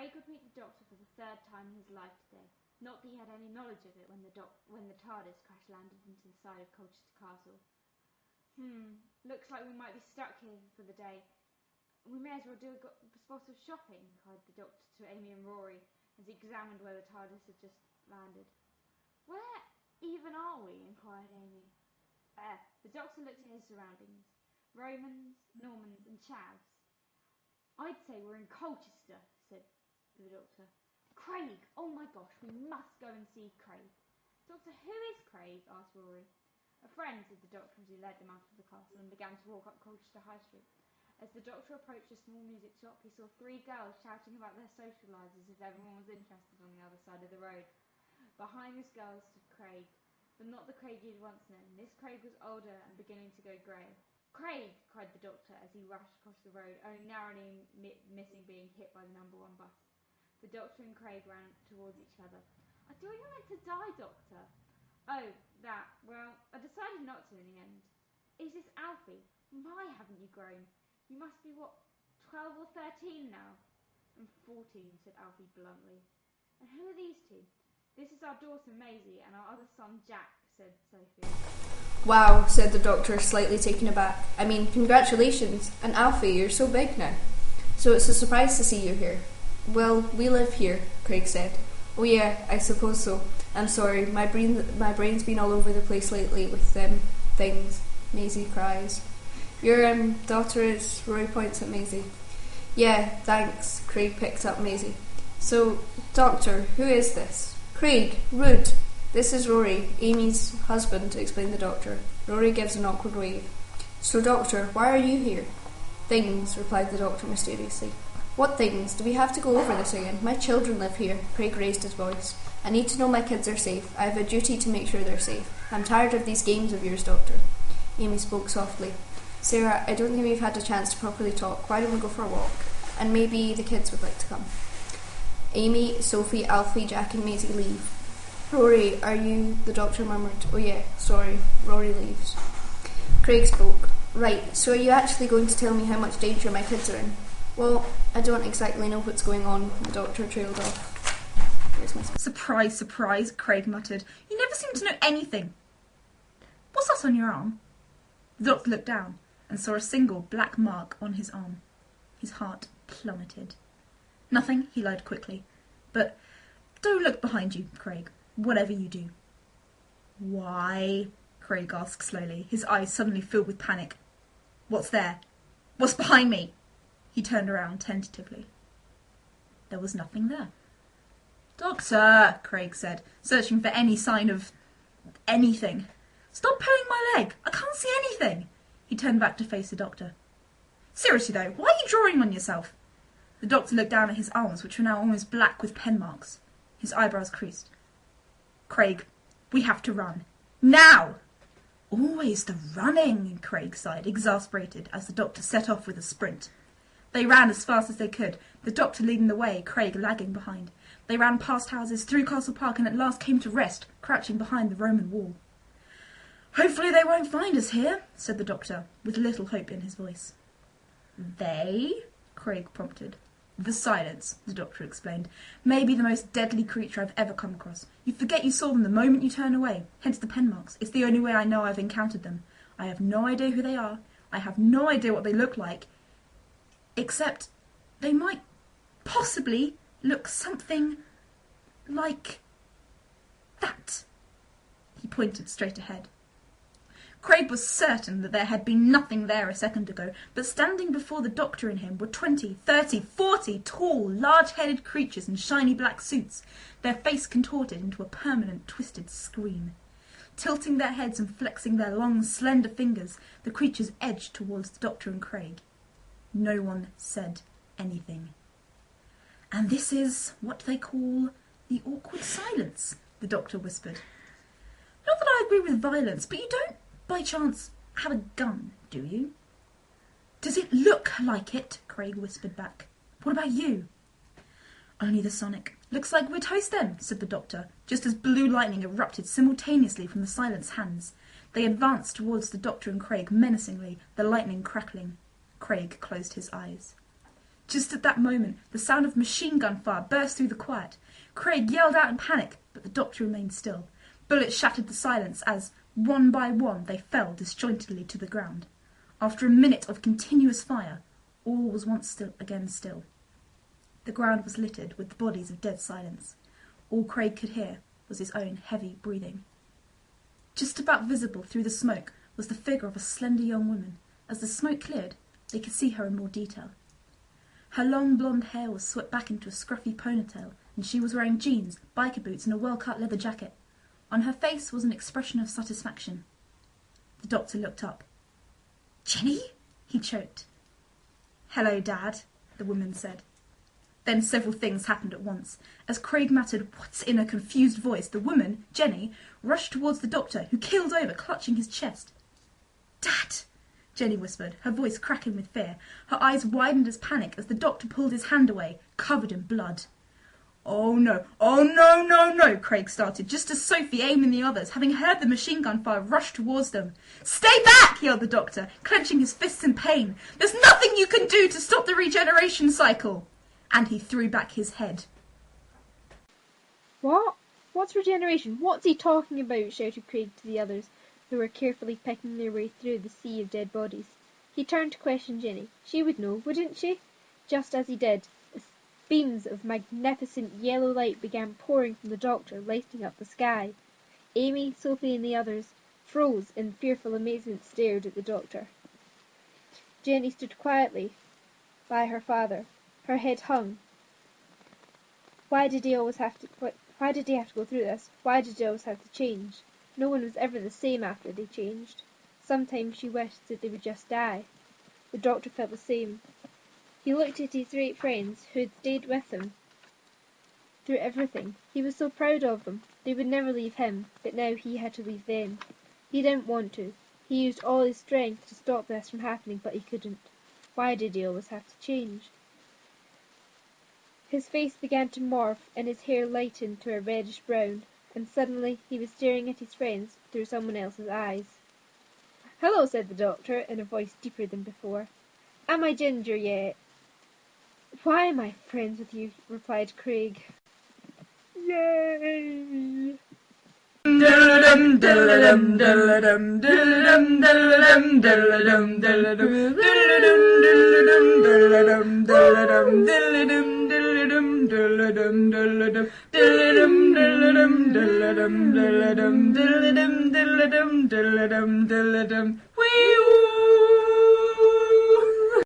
Craig would meet the Doctor for the third time in his life today. Not that he had any knowledge of it when the TARDIS crash-landed into the side of Colchester Castle. Looks like we might be stuck here for the day. We may as well do a spot of shopping, cried the Doctor to Amy and Rory as he examined where the TARDIS had just landed. Where even are we? Inquired Amy. The Doctor looked at his surroundings. Romans, Normans and Chavs. I'd say we're in Colchester, said the Doctor. Craig! Oh my gosh, we must go and see Craig. Doctor, who is Craig? Asked Rory. A friend, said the Doctor as he led them out of the castle and began to walk up Colchester High Street. As the Doctor approached a small music shop, he saw 3 girls shouting about their social lives as if everyone was interested on the other side of the road. Behind these girls stood Craig, but not the Craig he'd once known. This Craig was older and beginning to go grey. Craig! Cried the Doctor as he rushed across the road, only narrowly missing being hit by the number 1 bus. The Doctor and Craig ran towards each other. I thought you were meant to die, Doctor. Oh, that. Well, I decided not to in the end. Is this Alfie? My, haven't you grown? You must be, 12 or 13 now? I'm 14, said Alfie bluntly. And who are these 2? This is our daughter Maisie and our other son Jack, said Sophie. Wow, said the Doctor, slightly taken aback. I mean, congratulations. And Alfie, you're so big now. So it's a surprise to see you here. Well, we live here, Craig said. Oh yeah, I suppose so. I'm sorry, my brain's been all over the place lately with things. Maisie cries. Your daughter is, Rory points at Maisie. Yeah, thanks, Craig picked up Maisie. So, Doctor, who is this? Craig, rude. This is Rory, Amy's husband, explained the Doctor. Rory gives an awkward wave. So, Doctor, why are you here? Things, replied the Doctor mysteriously. What things? Do we have to go over this again? My children live here. Craig raised his voice. I need to know my kids are safe. I have a duty to make sure they're safe. I'm tired of these games of yours, Doctor. Amy spoke softly. Sarah, I don't think we've had a chance to properly talk. Why don't we go for a walk? And maybe the kids would like to come. Amy, Sophie, Alfie, Jack and Maisie leave. Rory, are you? The Doctor murmured. Oh yeah, sorry. Rory leaves. Craig spoke. Right, so are you actually going to tell me how much danger my kids are in? Well, I don't exactly know what's going on. The Doctor trailed off. Here's my... Surprise, surprise, Craig muttered. You never seem to know anything. What's that on your arm? The Doctor looked down and saw a single black mark on his arm. His heart plummeted. Nothing, he lied quickly. But don't look behind you, Craig, whatever you do. Why? Craig asked slowly, his eyes suddenly filled with panic. What's there? What's behind me? He turned around tentatively. There was nothing there. Doctor, Craig said, searching for any sign of anything. Stop pulling my leg. I can't see anything. He turned back to face the Doctor. Seriously, though, why are you drawing on yourself? The Doctor looked down at his arms, which were now almost black with pen marks. His eyebrows creased. Craig, we have to run. Now! Always the running, Craig sighed, exasperated, as the Doctor set off with a sprint. They ran as fast as they could, the Doctor leading the way, Craig lagging behind. They ran past houses, through Castle Park, and at last came to rest, crouching behind the Roman wall. Hopefully they won't find us here, said the Doctor, with little hope in his voice. They? Craig prompted. The silence, the Doctor explained, may be the most deadly creature I've ever come across. You forget you saw them the moment you turn away, hence the pen marks. It's the only way I know I've encountered them. I have no idea who they are. I have no idea what they look like. Except they might possibly look something like that. He pointed straight ahead. Craig was certain that there had been nothing there a second ago, but standing before the Doctor and him were 20, 30, 40 tall, large-headed creatures in shiny black suits, their face contorted into a permanent twisted scream. Tilting their heads and flexing their long, slender fingers, the creatures edged towards the Doctor and Craig. No one said anything. And this is what they call the awkward silence, the Doctor whispered. Not that I agree with violence, but you don't, by chance, have a gun, do you? Does it look like it? Craig whispered back. What about you? Only the sonic. Looks like we're toast then, said the Doctor, just as blue lightning erupted simultaneously from the silent's hands. They advanced towards the Doctor and Craig menacingly, the lightning crackling. Craig closed his eyes. Just at that moment, the sound of machine gun fire burst through the quiet. Craig yelled out in panic, but the doctor remained still. Bullets shattered the silence as, one by one, they fell disjointedly to the ground. After a minute of continuous fire, all was once again still. The ground was littered with the bodies of dead silence. All Craig could hear was his own heavy breathing. Just about visible through the smoke was the figure of a slender young woman. As the smoke cleared, they could see her in more detail. Her long blonde hair was swept back into a scruffy ponytail, and she was wearing jeans, biker boots, and a well-cut leather jacket. On her face was an expression of satisfaction. The doctor looked up. "Jenny?" he choked. "Hello, Dad," the woman said. Then several things happened at once. As Craig muttered, "What's?" in a confused voice, the woman, Jenny, rushed towards the doctor, who keeled over, clutching his chest. "Dad!" Jenny whispered, her voice cracking with fear. Her eyes widened as panic as the doctor pulled his hand away, covered in blood. "Oh no, no," Craig started, just as Sophie, Amy and the others, having heard the machine gun fire, rushed towards them. "Stay back!" yelled the doctor, clenching his fists in pain. "There's nothing you can do to stop the regeneration cycle!" And he threw back his head. What? What's regeneration? What's he talking about? Shouted Craig to the others, who were carefully picking their way through the sea of dead bodies. He turned to question Jenny. She would know, wouldn't she? Just as he did, beams of magnificent yellow light began pouring from the doctor, lighting up the sky. Amy, Sophie and the others froze in fearful amazement, stared at the doctor. Jenny stood quietly by her father. Her head hung. Why did he have to go through this? Why did he always have to change? No one was ever the same after they changed. Sometimes she wished that they would just die. The doctor felt the same. He looked at his great friends who had stayed with him through everything. He was so proud of them. They would never leave him, but now he had to leave them. He didn't want to. He used all his strength to stop this from happening, but he couldn't. Why did he always have to change? His face began to morph and his hair lightened to a reddish brown, and suddenly he was staring at his friends through someone else's eyes. "Hello," said the doctor in a voice deeper than before. "Am I ginger yet?" "Why am I friends with you?" replied Craig. "Yay!" Wee-oo!